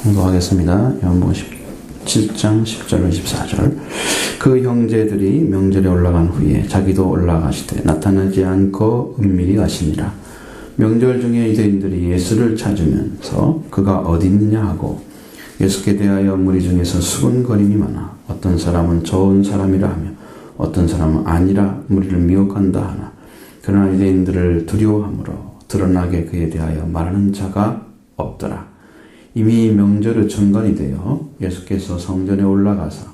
공부하겠습니다. 요한복음 17장 10절 14절. 그 형제들이 명절에 올라간 후에 자기도 올라가시되 나타나지 않고 은밀히 가시니라. 명절 중에 유대인들이 예수를 찾으면서 그가 어디 있느냐 하고 예수께 대하여 무리 중에서 수군거림이 많아 어떤 사람은 좋은 사람이라 하며 어떤 사람은 아니라 무리를 미혹한다 하나 그러나 유대인들을 두려워하므로 드러나게 그에 대하여 말하는 자가 없더라. 이미 명절의 중간이 되어 예수께서 성전에 올라가서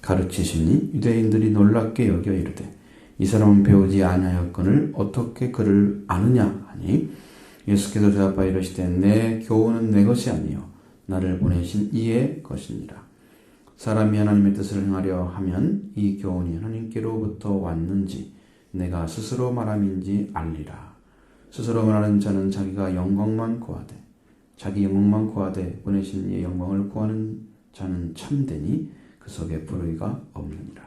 가르치시니 유대인들이 놀랍게 여겨 이르되 이 사람은 배우지 아니하였거늘 어떻게 그를 아느냐 하니 예수께서 대답하여 이르시되 내 교훈은 내 것이 아니요 나를 보내신 이의 것이니라. 사람이 하나님의 뜻을 행하려 하면 이 교훈이 하나님께로부터 왔는지 내가 스스로 말함인지 알리라. 스스로 말하는 자는 자기가 영광만 구하되 자기 영광만 구하되 보내신 이의 영광을 구하는 자는 참되니 그 속에 불의가 없느니라.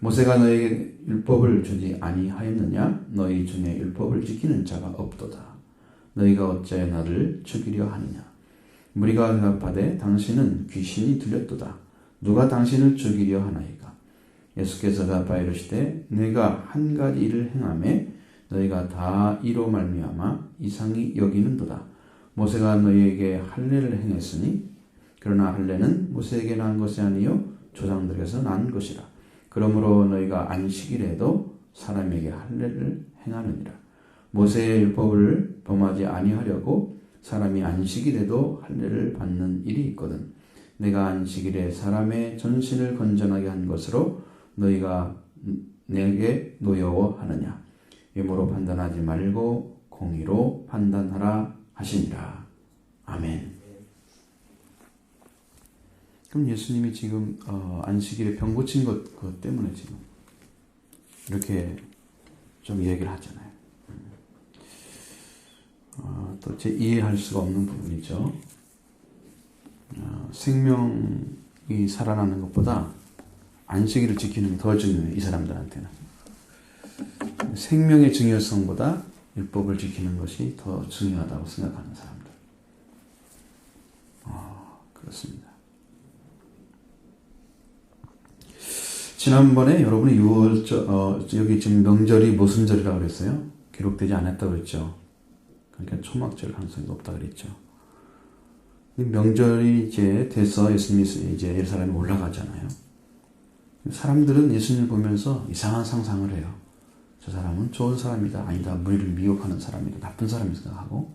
모세가 너에게 율법을 주지 아니하였느냐? 너희 중에 율법을 지키는 자가 없도다. 너희가 어찌하여 나를 죽이려 하느냐? 무리가 대답하되 당신은 귀신이 들렸도다. 누가 당신을 죽이려 하나이까? 예수께서 대답하여 이르시되 내가 한 가지 일을 행하매 너희가 다 이로 말미암아 이상히 여기는도다. 모세가 너희에게 할례를 행했으니 그러나 할례는 모세에게 난 것이 아니요 조상들에게서 난 것이라. 그러므로 너희가 안식일에도 사람에게 할례를 행하느니라. 모세의 율법을 범하지 아니하려고 사람이 안식일에도 할례를 받는 일이 있거든. 내가 안식일에 사람의 전신을 건전하게 한 것으로 너희가 내게 노여워하느냐. 외모로 판단하지 말고 공의로 판단하라 하시니라. 아멘. 그럼 예수님이 지금 안식일에 병 고친 것 때문에 지금 이렇게 좀 얘기를 하잖아요. 또 제 이해할 수가 없는 부분이죠. 생명이 살아나는 것보다 안식일을 지키는 게 더 중요해요. 이 사람들한테는. 생명의 중요성보다 율법을 지키는 것이 더 중요하다고 생각하는 사람들. 그렇습니다. 지난번에 여러분이 여기 지금 명절이 무슨 절이라고 그랬어요? 기록되지 않았다고 그랬죠. 그러니까 초막절 가능성이 높다고 그랬죠. 명절이 이제 돼서 예수님이 이제 예루살렘에 올라가잖아요. 사람들은 예수님을 보면서 이상한 상상을 해요. 저 사람은 좋은 사람이다. 아니다. 무리를 미혹하는 사람이다. 나쁜 사람이다 생각하고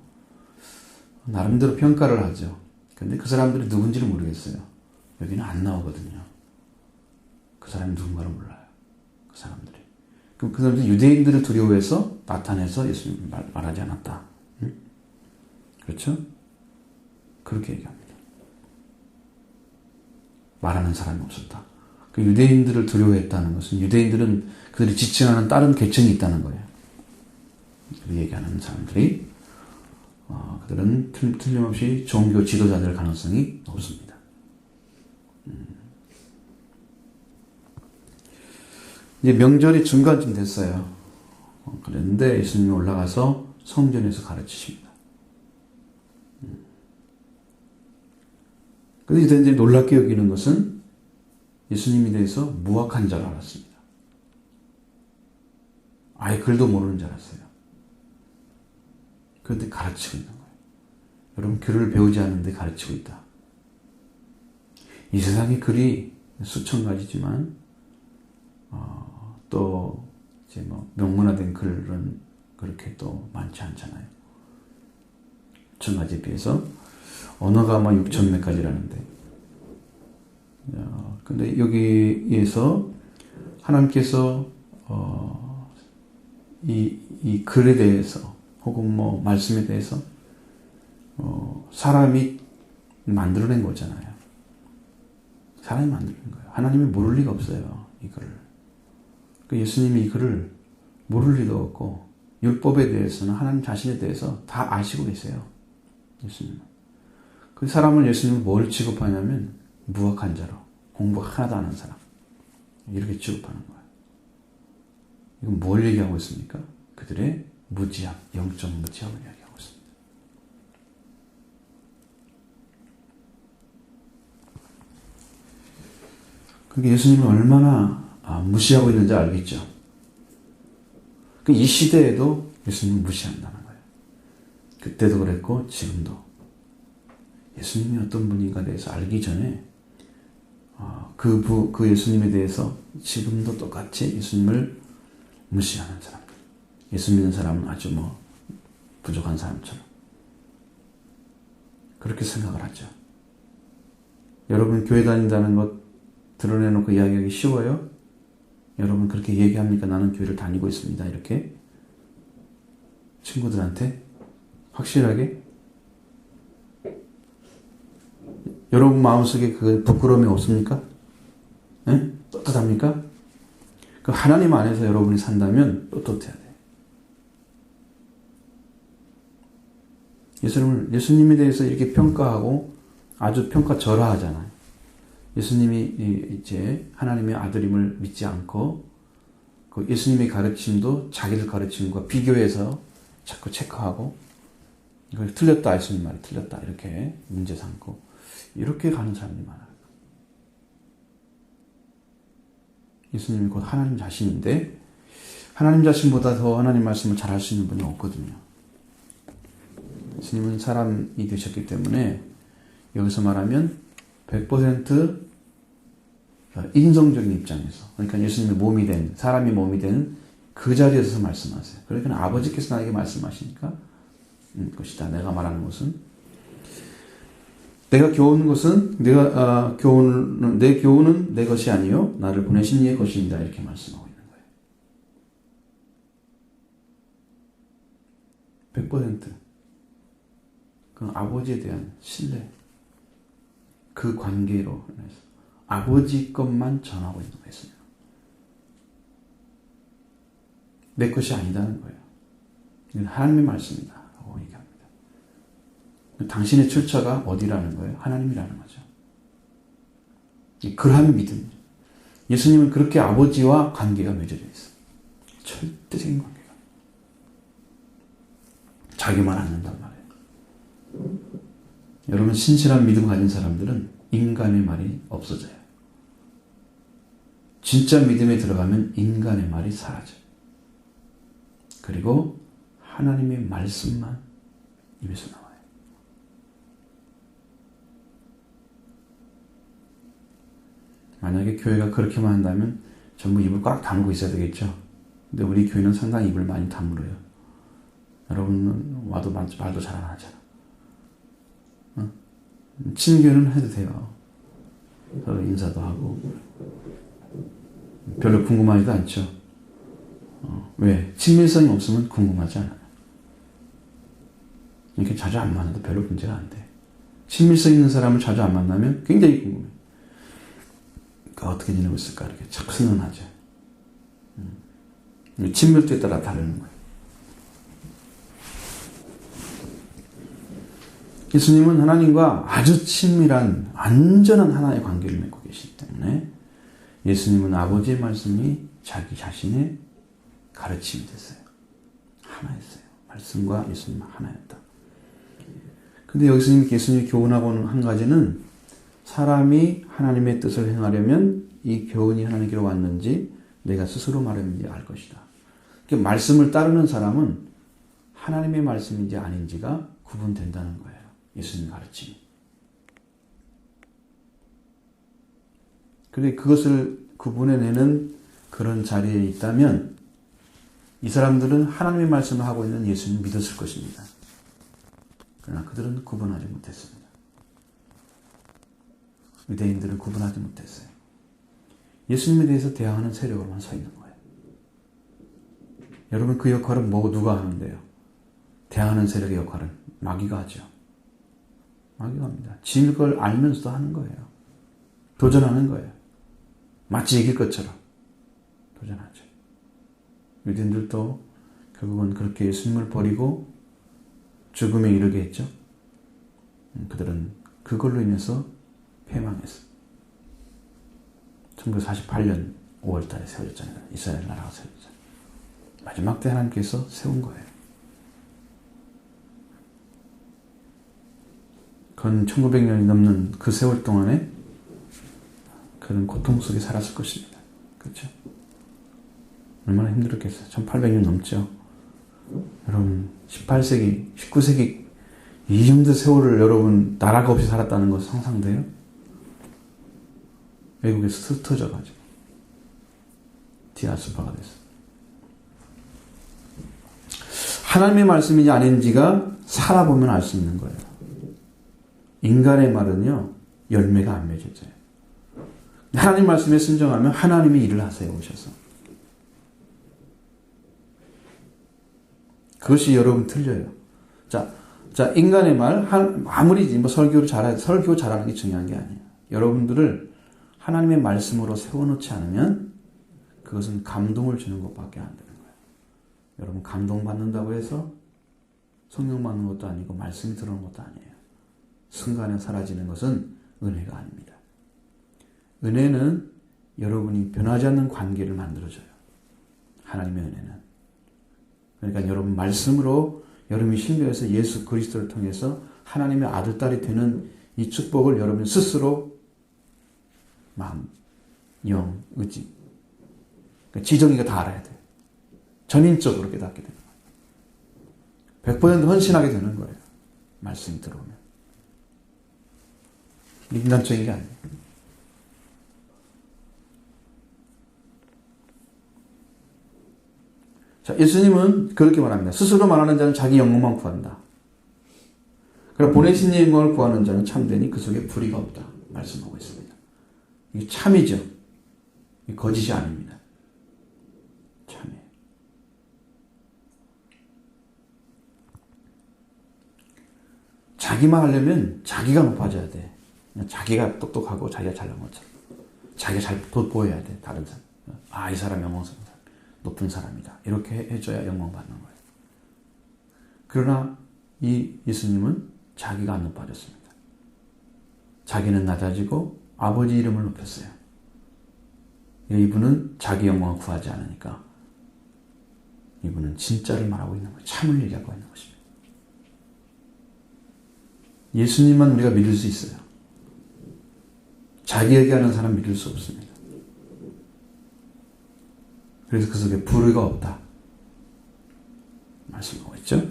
나름대로 평가를 하죠. 근데 그 사람들이 누군지를 모르겠어요. 여기는 안 나오거든요. 그 사람이 누군가를 몰라요. 그 사람들이. 그럼 그 사람들이 유대인들을 두려워해서 나타내서 예수님을 말하지 않았다. 응? 그렇죠? 그렇게 얘기합니다. 말하는 사람이 없었다. 그 유대인들을 두려워했다는 것은 유대인들은 그들이 지칭하는 다른 계층이 있다는 거예요. 얘기하는 사람들이 그들은 틀림없이 종교 지도자들 가능성이 높습니다. 이제 명절이 중간쯤 됐어요. 그랬는데 예수님이 올라가서 성전에서 가르치십니다. 그런데 유대인들이 놀랍게 여기는 것은 예수님에 대해서 무학한 줄 알았습니다. 아예 글도 모르는 줄 알았어요. 그런데 가르치고 있는 거예요. 여러분 글을 배우지 않는데 가르치고 있다. 이 세상에 글이 수천 가지지만 또 이제 뭐 명문화된 글은 그렇게 또 많지 않잖아요. 천 가지에 비해서 언어가 아마 6천 몇 가지라는데 근데 여기에서 하나님께서 이 글에 대해서 혹은 뭐 말씀에 대해서 사람이 만들어낸 거잖아요. 사람이 만들어낸 거예요. 하나님이 모를 리가 없어요. 이 글을. 예수님이 이 글을 모를 리도 없고 율법에 대해서는 하나님 자신에 대해서 다 아시고 계세요. 예수님은. 그 사람을 예수님은 뭘 취급하냐면 무학한 자로 공부 하나도 안 한 사람 이렇게 취급하는 거예요. 이건 뭘 얘기하고 있습니까? 그들의 무지함, 영적 무지함을 얘기하고 있습니다. 그게 예수님을 얼마나 무시하고 있는지 알겠죠. 이 시대에도 예수님을 무시한다는 거예요. 그때도 그랬고 지금도. 예수님이 어떤 분인가 대해서 알기 전에 그 예수님에 대해서 지금도 똑같이 예수님을 무시하는 사람들. 예수 믿는 사람은 아주 부족한 사람처럼 그렇게 생각을 하죠. 여러분 교회 다닌다는 것 드러내놓고 이야기하기 쉬워요? 여러분 그렇게 얘기합니까? 나는 교회를 다니고 있습니다. 이렇게 친구들한테 확실하게 여러분 마음속에 그 부끄러움이 없습니까? 네? 떳떳합니까? 그 하나님 안에서 여러분이 산다면 떳떳해야 돼요. 예수님에 대해서 이렇게 평가하고 아주 평가절하하잖아요. 예수님이 이제 하나님의 아들임을 믿지 않고 그 예수님의 가르침도 자기들 가르침과 비교해서 자꾸 체크하고 이걸 틀렸다, 예수님 말이 틀렸다 이렇게 문제 삼고 이렇게 가는 사람들이 많아요. 예수님이 곧 하나님 자신인데 하나님 자신보다 더 하나님 말씀을 잘할 수 있는 분이 없거든요. 예수님은 사람이 되셨기 때문에 여기서 말하면 100% 인성적인 입장에서 그러니까 예수님의 몸이 된 사람이 몸이 된 그 자리에서 말씀하세요. 그러니까 아버지께서 나에게 말씀하시니까 것이다. 내가 말하는 것은 내가 교훈 것은 내 교훈은 내 것이 아니요 나를 보내신 이의 것입니다. 이렇게 말씀하고 있는 거예요. 100% 그 아버지에 대한 신뢰 그 관계로 인해서 아버지 것만 전하고 있는 거였어요. 내 것이 아니다는 거예요. 이건 하나님의 말씀이다 라고 얘기합니다. 당신의 출처가 어디라는 거예요? 하나님이라는 거죠. 그러한 믿음이죠. 예수님은 그렇게 아버지와 관계가 맺어져 있어요. 절대적인 관계가. 자기만 않는단 말이에요. 여러분 신실한 믿음 가진 사람들은 인간의 말이 없어져요. 진짜 믿음에 들어가면 인간의 말이 사라져요. 그리고 하나님의 말씀만 입에서 나와요. 만약에 교회가 그렇게만 한다면 전부 입을 꽉 다물고 있어야 되겠죠. 근데 우리 교회는 상당히 입을 많이 다물어요. 여러분은 와도 말도 잘 안 하잖아. 친교는 해도 돼요. 서로 인사도 하고 별로 궁금하지도 않죠. 왜? 친밀성이 없으면 궁금하지 않아요. 이렇게 자주 안 만나도 별로 문제가 안 돼. 친밀성 있는 사람을 자주 안 만나면 굉장히 궁금해. 그러니까 어떻게 지내고 있을까 이렇게 자꾸 생각나죠. 친밀도에 따라 다르는 거예요. 예수님은 하나님과 아주 친밀한 완전한 하나의 관계를 맺고 계시기 때문에 예수님은 아버지의 말씀이 자기 자신의 가르침이 됐어요. 하나였어요. 말씀과 예수님은 하나였다. 근데 여기서 예수님이 교훈하고는 한 가지는 사람이 하나님의 뜻을 행하려면 이 교훈이 하나님께로 왔는지 내가 스스로 말했는지 알 것이다. 그러니까 말씀을 따르는 사람은 하나님의 말씀인지 아닌지가 구분된다는 거예요. 예수님 가르침이. 근데 그것을 구분해내는 그런 자리에 있다면 이 사람들은 하나님의 말씀을 하고 있는 예수님을 믿었을 것입니다. 그러나 그들은 구분하지 못했습니다. 유대인들은 구분하지 못했어요. 예수님에 대해서 대항하는 세력으로만 서 있는 거예요. 여러분 그 역할은 누가 하는데요? 대항하는 세력의 역할은 마귀가 하죠. 마귀가 합니다. 진일 걸 알면서도 하는 거예요. 도전하는 거예요. 마치 이길 것처럼 도전하죠. 유대인들도 결국은 그렇게 예수님을 버리고 죽음에 이르게 했죠. 그들은 그걸로 인해서 패망했어요. 1948년 5월달에 세워졌잖아요. 이스라엘 나라가 세워졌잖아요. 마지막 때 하나님께서 세운 거예요. 건 1900년이 넘는 그 세월 동안에 그 그런 고통 속에 살았을 것입니다. 그렇죠? 얼마나 힘들었겠어요. 1800년 넘죠. 여러분 18세기, 19세기 이 정도 세월을 여러분 나라가 없이 살았다는 것 상상돼요? 외국에서 흩어져가지고 디아스파가 됐어요. 하나님의 말씀인지 아닌지가 살아보면 알 수 있는 거예요. 인간의 말은요 열매가 안 맺어져요. 하나님 말씀에 순종하면 하나님이 일을 하세요. 오셔서. 그것이 여러분 틀려요. 자, 인간의 말, 아무리 뭐 설교 잘하는 게 중요한 게 아니에요. 여러분들을 하나님의 말씀으로 세워놓지 않으면 그것은 감동을 주는 것밖에 안 되는 거예요. 여러분 감동받는다고 해서 성령 받는 것도 아니고 말씀이 들어오는 것도 아니에요. 순간에 사라지는 것은 은혜가 아닙니다. 은혜는 여러분이 변하지 않는 관계를 만들어줘요. 하나님의 은혜는. 그러니까 여러분 말씀으로 여러분이 신뢰해서 예수 그리스도를 통해서 하나님의 아들, 딸이 되는 이 축복을 여러분 스스로 마음, 영, 의지, 그러니까 지정이가 다 알아야 돼요. 전인적으로 깨닫게 되는 거예요. 100% 헌신하게 되는 거예요. 말씀이 들어오면. 인간적인 게 아니에요. 자, 예수님은 그렇게 말합니다. 스스로 말하는 자는 자기 영광만 구한다. 그러나 보내신 영광을 구하는 자는 참되니 그 속에 불의가 없다. 말씀하고 있습니다. 이게 참이죠. 이게 거짓이 아닙니다. 참이에요. 자기만 하려면 자기가 높아져야 돼. 자기가 똑똑하고 자기가 잘난 것처럼. 자기가 잘 돋보여야 돼. 다른 사람. 아, 이 사람 영광스러운 사람. 높은 사람이다. 이렇게 해줘야 영광 받는 거예요. 그러나 이 예수님은 자기가 안 높아졌습니다. 자기는 낮아지고 아버지 이름을 높였어요. 이분은 자기 영광을 구하지 않으니까 이분은 진짜를 말하고 있는 거예요. 참을 얘기하고 있는 것입니다. 예수님만 우리가 믿을 수 있어요. 자기 얘기하는 사람 믿을 수 없습니다. 그래서 그 속에 불의가 없다. 말씀하고 있죠?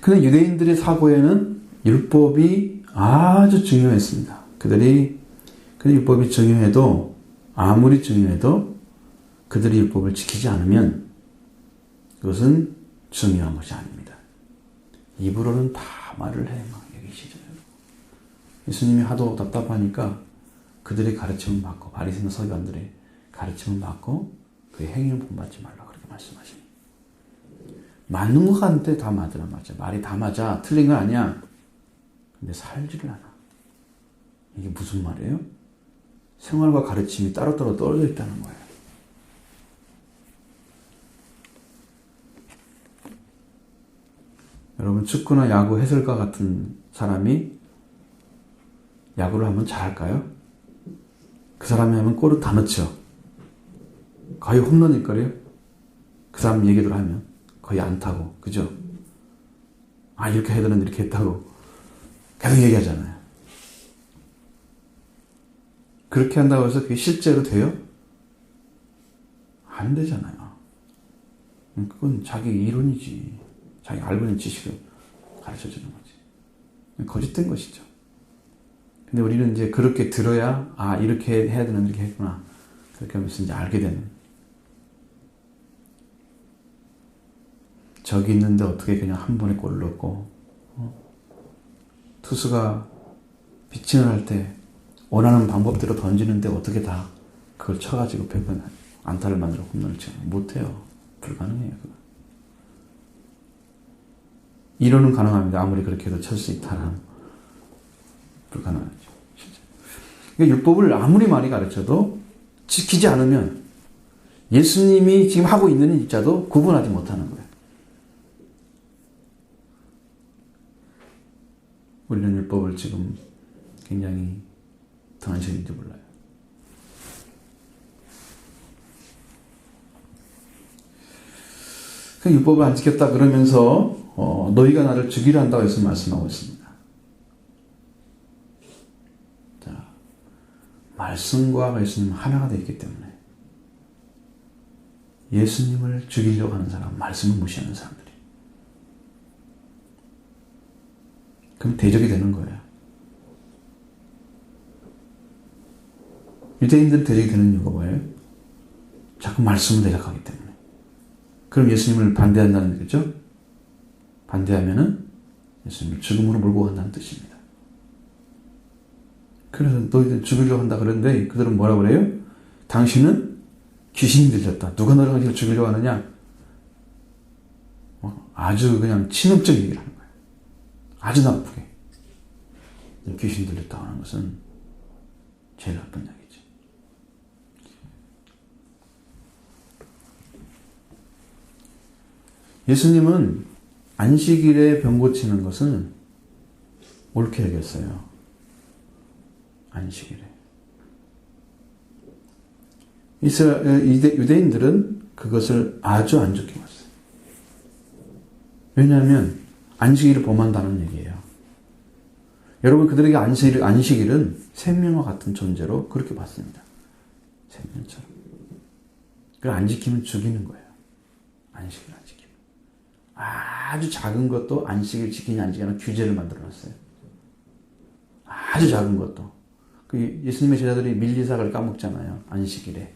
그런데 유대인들의 사고에는 율법이 아주 중요했습니다. 그들이 율법이 중요해도 아무리 중요해도 그들이 율법을 지키지 않으면 그것은 중요한 것이 아닙니다. 입으로는 다 말을 해 막 얘기시죠. 예수님이 하도 답답하니까 그들의 가르침을 받고 바리새인과 서기관들의 가르침을 받고 그의 행위를 본받지 말라 그렇게 말씀하십니다. 맞는 것 같은데 다 맞으란 말이야. 말이 다 맞아. 틀린 건 아니야. 근데 살지를 않아. 이게 무슨 말이에요? 생활과 가르침이 따로따로 떨어져 있다는 거예요. 여러분 축구나 야구 해설가 같은 사람이 야구를 하면 잘할까요? 그 사람이 하면 골을 다 넣죠. 거의 홈런일걸요? 그 사람 얘기를 하면 거의 안타고, 그죠? 아, 이렇게 해야 되는데 이렇게 했다고 계속 얘기하잖아요. 그렇게 한다고 해서 그게 실제로 돼요? 안 되잖아요. 그건 자기 이론이지. 자기 알고 있는 지식을 가르쳐주는 거지. 거짓된 것이죠. 근데 우리는 이제 그렇게 들어야, 아, 이렇게 해야 되는, 이렇게 했구나. 그렇게 하면서 이제 알게 되는. 저기 있는데 어떻게 그냥 한 번에 골을 넣고, 투수가 피칭을 할 때 원하는 방법대로 던지는데 어떻게 다 그걸 쳐가지고 100번 안타를 만들어 홈런을 치면 못해요. 불가능해요. 그거. 이론은 가능합니다. 아무리 그렇게 해도 칠 수 있다는. 불가능하죠. 진짜. 그러니까 율법을 아무리 많이 가르쳐도 지키지 않으면 예수님이 지금 하고 있는 일자도 구분하지 못하는 거예요. 우리는 율법을 지금 굉장히 등한시인지 몰라요. 그 율법을 안 지켰다 그러면서 너희가 나를 죽이려 한다고 해서 말씀하고 있습니다. 자, 말씀과 예수님은 하나가 되어 있기 때문에 예수님을 죽이려고 하는 사람, 말씀을 무시하는 사람들이, 그럼 대적이 되는 거예요. 유대인들은 대적이 되는 이유가 뭐예요? 자꾸 말씀을 대적하기 때문에. 그럼 예수님을 반대한다는 거죠? 반대하면은 예수님을 죽음으로 몰고 간다는 뜻입니다. 그래서 너희들 죽이려고 한다 그러는데 그들은 뭐라고 그래요? 당신은 귀신이 들렸다. 누가 너를 당신을 죽이려고 하느냐? 아주 그냥 친업적 얘기를 하는 거예요. 아주 나쁘게. 귀신 들렸다고 하는 것은 제일 나쁜 얘기죠. 예수님은 안식일에 병 고치는 것은 옳게 여겼어요. 안식일에. 유대인들은 그것을 아주 안 좋게 봤어요. 왜냐하면 안식일을 범한다는 얘기예요. 여러분, 그들에게 안식일은 생명과 같은 존재로 그렇게 봤습니다. 생명처럼. 그걸 안 지키면 죽이는 거예요. 안식일 안 지키면. 아주 작은 것도 안식일 지키냐 안 지키냐 규제를 만들어놨어요. 아주 작은 것도. 예수님의 제자들이 밀리삭을 까먹잖아요. 안식일에.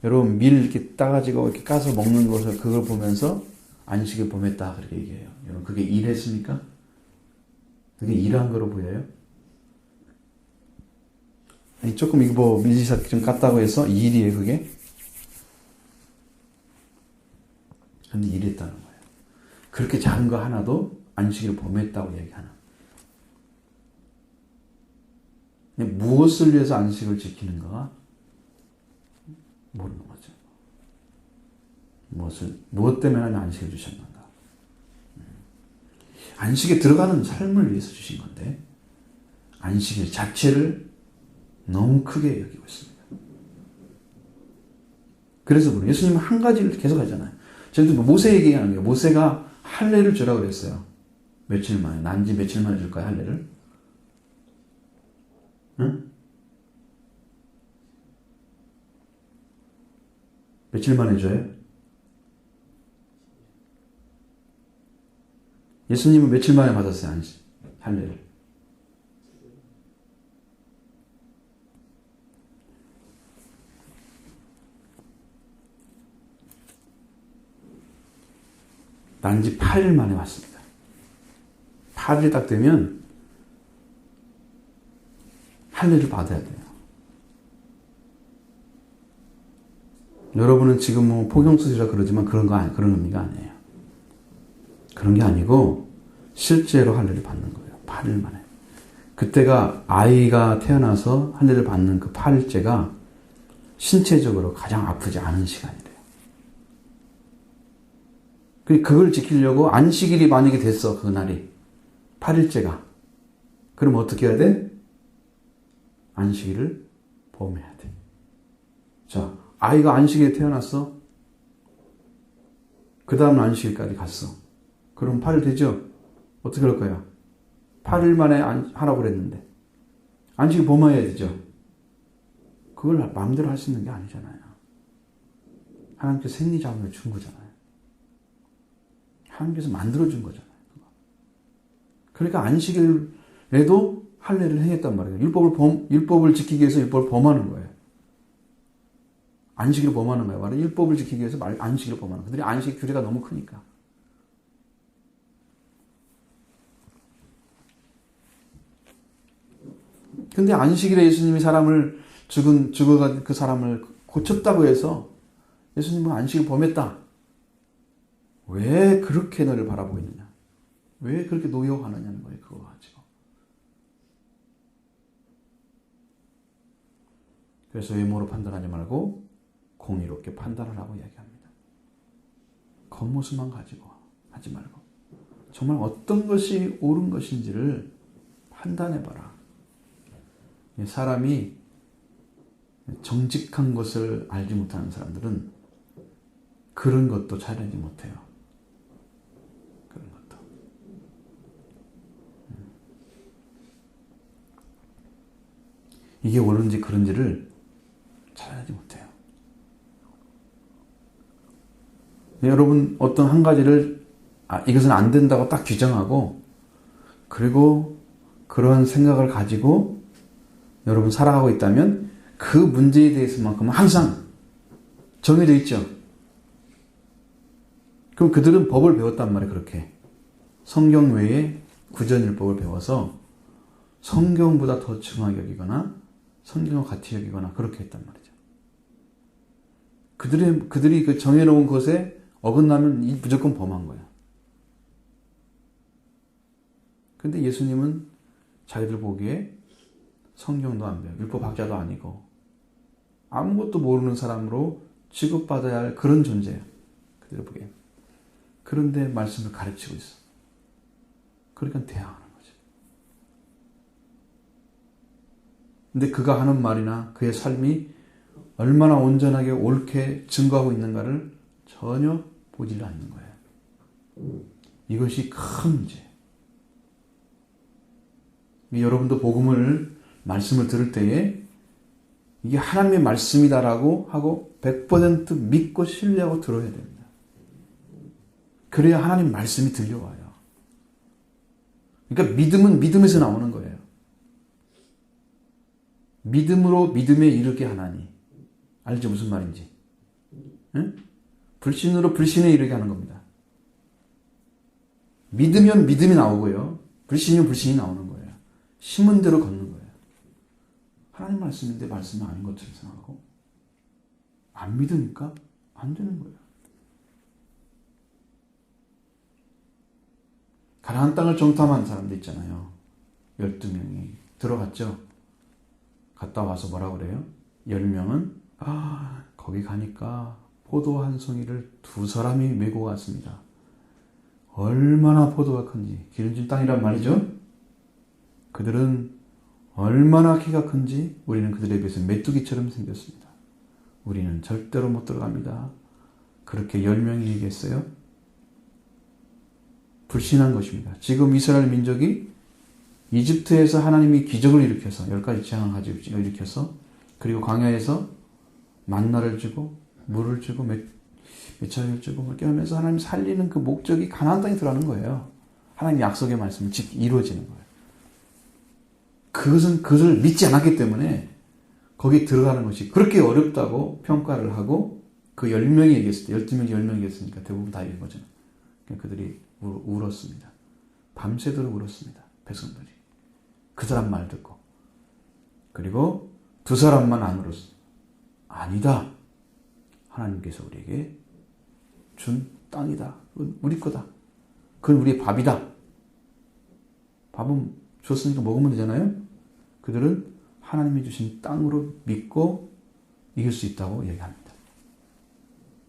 여러분, 밀 이렇게 따가지고 이렇게 까서 먹는 것을 그걸 보면서 안식일 범했다 그렇게 얘기해요. 여러분, 그게 일했습니까? 그게 일한 거로 보여요? 아니, 조금 이거 뭐 밀리삭 좀 깠다고 해서 일이에요, 그게? 근데 일했다는 거예요. 그렇게 작은 거 하나도 안식일을 범했다고 얘기하는. 무엇을 위해서 안식을 지키는가 모르는 거죠. 무엇 때문에 안식을 주셨는가. 안식에 들어가는 삶을 위해서 주신 건데 안식일 자체를 너무 크게 여기고 있습니다. 그래서 그래요. 예수님은 한 가지를 계속 하잖아요. 저희도 모세 얘기하는 거예요. 모세가 할례를 주라고 그랬어요. 며칠 만에. 난지 며칠 만에 줄까요, 할례를? 응? 며칠 만에 줘요? 예수님은 며칠 만에 받았어요, 할례를? 난지 8일 만에 왔습니다. 8일 딱 되면 할례를 받아야 돼요. 여러분은 지금 뭐 포경수시라 그러지만 그런 의미가 아니에요. 그런 게 아니고 실제로 할례를 받는 거예요. 8일 만에. 그때가 아이가 태어나서 할례를 받는 그 8일째가 신체적으로 가장 아프지 않은 시간이래요. 그걸 지키려고 안식일이 만약에 됐어, 그날이. 8일째가. 그럼 어떻게 해야 돼? 안식일을 범해야 돼. 자, 아이가 안식일에 태어났어. 그 다음 안식일까지 갔어. 그럼 8일 되죠? 어떻게 할 거야? 8일 만에 하라고 그랬는데. 안식일 범해야 되죠? 그걸 마음대로 할 수 있는 게 아니잖아요. 하나님께서 생리자금을 준 거잖아요. 하나님께서 만들어준 거잖아요. 그러니까 안식일에도 할례를 행했단 말이에요. 율법을 지키기 위해서 율법을 범하는 거예요. 안식일을 범하는 거예요. 말은 율법을 지키기 위해서 안식일을 범하는 거예요. 그들이 안식 규례가 너무 크니까. 근데 안식일에 예수님이 사람을 죽어간 그 사람을 고쳤다고 해서 예수님은 안식을 범했다. 왜 그렇게 너를 바라보고 있느냐? 왜 그렇게 노여워하느냐는 거예요. 그거 가지고. 그래서 외모로 판단하지 말고 공의롭게 판단하라고 이야기합니다. 겉모습만 가지고 하지 말고 정말 어떤 것이 옳은 것인지를 판단해봐라. 사람이 정직한 것을 알지 못하는 사람들은 그런 것도 잘 알지 못해요. 그런 것도. 이게 옳은지 그런지를 찾아내지 못해요. 여러분 어떤 한 가지를 이것은 안 된다고 딱 규정하고 그리고 그런 생각을 가지고 여러분 살아가고 있다면 그 문제에 대해서만큼은 항상 정해져 있죠. 그럼 그들은 법을 배웠단 말이에요. 그렇게 성경 외에 구전율법을 배워서 성경보다 더 중하게 여기거나 성경과 같이 여기거나 그렇게 했단 말이죠. 그들이 그 정해놓은 것에 어긋나면 무조건 범한 거예요. 근데 예수님은 자기들 보기에 성경도 안 배워 율법학자도 아니고 아무것도 모르는 사람으로 취급받아야 할 그런 존재예요. 그들을 보기에. 그런데 말씀을 가르치고 있어. 그러니까 대항하는 거죠. 근데 그가 하는 말이나 그의 삶이 얼마나 온전하게 옳게 증거하고 있는가를 전혀 보지를 않는 거예요. 이것이 큰 문제예요. 여러분도 복음을 말씀을 들을 때에 이게 하나님의 말씀이다라고 하고 100% 믿고 신뢰하고 들어야 됩니다. 그래야 하나님 말씀이 들려와요. 그러니까 믿음은 믿음에서 나오는 거예요. 믿음으로 믿음에 이르게 하나니. 알죠? 무슨 말인지. 응? 불신으로 불신에 이르게 하는 겁니다. 믿으면 믿음이 나오고요. 불신이면 불신이 나오는 거예요. 심은 대로 걷는 거예요. 하나님 말씀인데 말씀이 아닌 것처럼 생각하고 안 믿으니까 안 되는 거예요. 가나안 땅을 정탐한 사람들 있잖아요. 12명이 들어갔죠. 갔다 와서 뭐라고 그래요? 10명은 거기 가니까 포도 한 송이를 2사람이 메고 갔습니다. 얼마나 포도가 큰지 기름진 땅이란 말이죠. 그들은 얼마나 키가 큰지 우리는 그들에 비해서 메뚜기처럼 생겼습니다. 우리는 절대로 못 들어갑니다. 그렇게 10명이 얘기했어요. 불신한 것입니다. 지금 이스라엘 민족이 이집트에서 하나님이 기적을 일으켜서 10가지 재앙을 가지고 일으켜서 그리고 광야에서 만나를 주고 물을 주고 메차를 주고 이렇게 하면서 하나님 살리는 그 목적이 가나안 땅에 들어가는 거예요. 하나님 약속의 말씀이 이루어지는 거예요. 그것을 믿지 않았기 때문에 거기 들어가는 것이 그렇게 어렵다고 평가를 하고 그 10명이 얘기했을 때 12명이 10명이 얘기했으니까 대부분 다 얘기한 거죠. 그들이 울었습니다. 밤새도록 울었습니다. 백성들이. 그 사람 말 듣고. 그리고 2사람만 안 울었습니다. 아니다. 하나님께서 우리에게 준 땅이다. 그건 우리 거다. 그건 우리의 밥이다. 밥은 줬으니까 먹으면 되잖아요. 그들은 하나님이 주신 땅으로 믿고 이길 수 있다고 얘기합니다.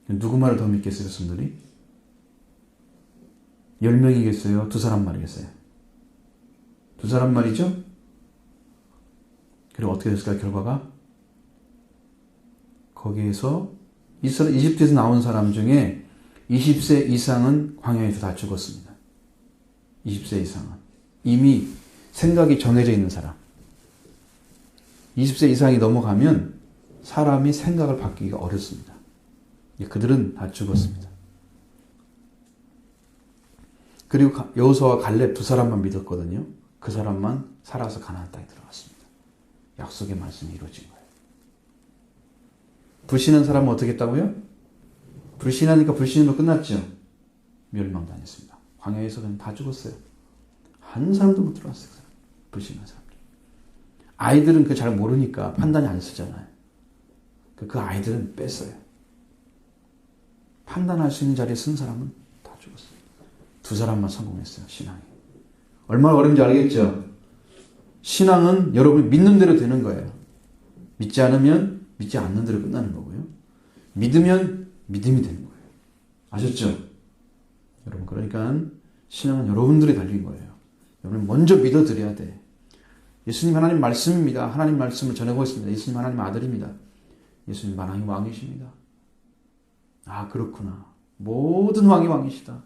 누구 말을 더 믿겠어요, 여러분들이? 10명이겠어요? 2사람 말이겠어요? 2사람 말이죠? 그리고 어떻게 됐을까요, 결과가? 거기에서 이집트에서 나온 사람 중에 20세 이상은 광야에서 다 죽었습니다. 20세 이상은. 이미 생각이 정해져 있는 사람. 20세 이상이 넘어가면 사람이 생각을 바뀌기가 어렵습니다. 그들은 다 죽었습니다. 그리고 여호수아와 갈렙 2사람만 믿었거든요. 그 사람만 살아서 가나안 땅에 들어갔습니다. 약속의 말씀이 이루어진 거예요. 불신한 사람은 어떻게 했다고요? 불신하니까 불신으로 끝났죠. 멸망당했습니다. 광야에서 그냥 다 죽었어요. 한 사람도 못 들어왔어요. 불신한 사람들. 아이들은 그 잘 모르니까 판단이 안 쓰잖아요. 그 아이들은 뺐어요. 판단할 수 있는 자리에 쓴 사람은 다 죽었어요. 2사람만 성공했어요. 신앙이. 얼마나 어려운지 알겠죠? 신앙은 여러분이 믿는 대로 되는 거예요. 믿지 않으면 믿지 않는 대로 끝나는 거고요. 믿으면 믿음이 되는 거예요. 아셨죠? 여러분, 그러니까 신앙은 여러분들이 달린 거예요. 여러분 먼저 믿어드려야 돼. 예수님 하나님 말씀입니다. 하나님 말씀을 전하고 있습니다. 예수님 하나님 아들입니다. 예수님 하나님 왕이십니다. 아, 그렇구나. 모든 왕이 왕이시다.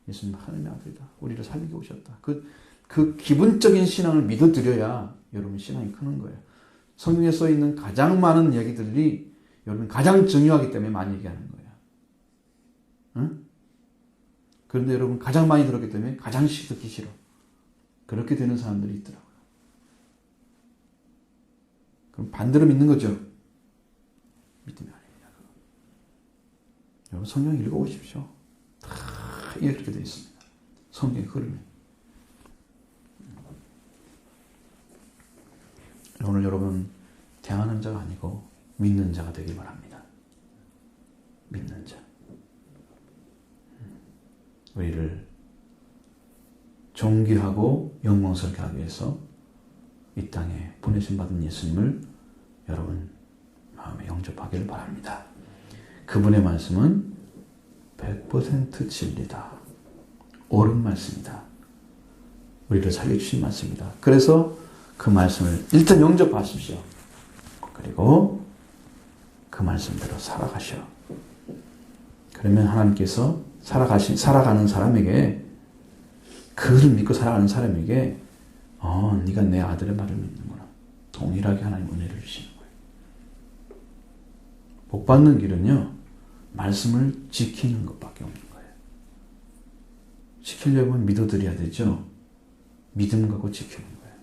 예수님 하나님의 아들이다. 우리를 살리게 오셨다. 그 기본적인 신앙을 믿어드려야 여러분 신앙이 크는 거예요. 성경에 써 있는 가장 많은 이야기들이 여러분 가장 중요하기 때문에 많이 얘기하는 거예요. 응? 그런데 여러분 가장 많이 들었기 때문에 가장 듣기 싫어. 그렇게 되는 사람들이 있더라고요. 그럼 반대로 믿는 거죠. 믿음이 아닙니다. 여러분 성경 읽어보십시오. 다 이렇게 되어 있습니다. 성경의 흐름이. 오늘 여러분 대항하는 자가 아니고 믿는 자가 되길 바랍니다. 믿는 자. 우리를 존귀하고 영광스럽게 하기 위해서 이 땅에 보내심 받은 예수님을 여러분 마음에 영접하기를 바랍니다. 그분의 말씀은 100% 진리다. 옳은 말씀이다. 우리를 살려주신 말씀이다. 그래서 그 말씀을 일단 영접하십시오. 그리고 그 말씀대로 살아가시오. 그러면 하나님께서 살아가는 사람에게, 그를 믿고 살아가는 사람에게 네가 내 아들의 말을 믿는구나. 동일하게 하나님 은혜를 주시는 거예요. 복 받는 길은요, 말씀을 지키는 것밖에 없는 거예요. 지키려면 믿어드려야 되죠. 믿음 갖고 지키는 거예요.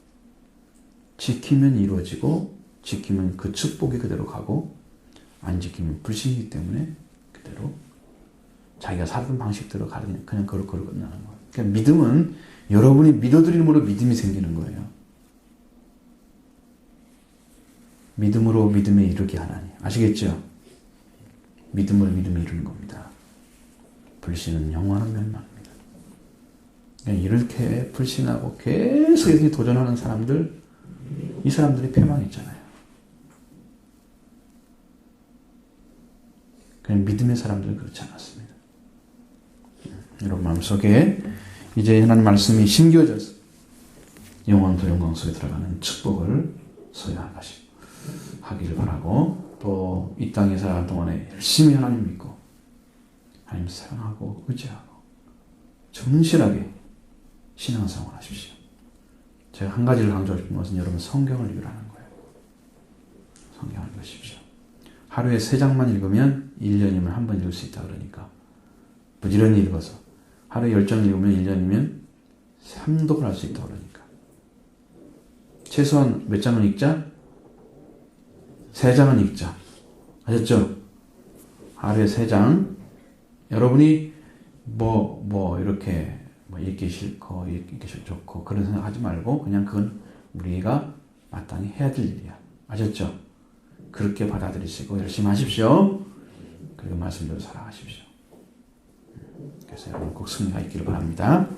지키면 이루어지고, 지키면 그 축복이 그대로 가고, 안 지키면 불신이기 때문에 그대로 자기가 살던 방식대로 가르치는, 그냥 그걸 끝나는 거예요. 그러니까 믿음은 여러분이 믿어드림으로 믿음이 생기는 거예요. 믿음으로 믿음에 이르게 하나니. 아시겠죠? 믿음으로 믿음에 이르는 겁니다. 불신은 영원한 멸망입니다. 그러니까 이렇게 불신하고 계속 도전하는 사람들, 이 사람들이 패망했잖아요. 그냥 믿음의 사람들은 그렇지 않았습니다. 여러분 마음속에 이제 하나님 말씀이 심겨져서 영원토 영광 속에 들어가는 축복을 소유하기를 바라고, 또 이 땅에 살아갈 동안에 열심히 하나님 믿고 하나님 사랑하고 의지하고 정실하게 신앙생활 하십시오. 제가 한 가지를 강조하고 싶은 것은 여러분 성경을 읽으라는 거예요. 성경을 읽으십시오. 하루에 3장만 읽으면 1년이면 한 번 읽을 수 있다 그러니까 부지런히 읽어서 하루에 10장 읽으면 1년이면 3독을 할 수 있다 그러니까 최소한 몇 장은 읽자? 3장은 읽자. 아셨죠? 하루에 3장. 여러분이 이렇게 읽기 싫고 읽기 좋고 그런 생각 하지 말고 그냥 그건 우리가 마땅히 해야 될 일이야. 아셨죠? 그렇게 받아들이시고 열심히 하십시오. 그리고 말씀대로 살아가십시오. 그래서 여러분 꼭 승리가 있기를 바랍니다.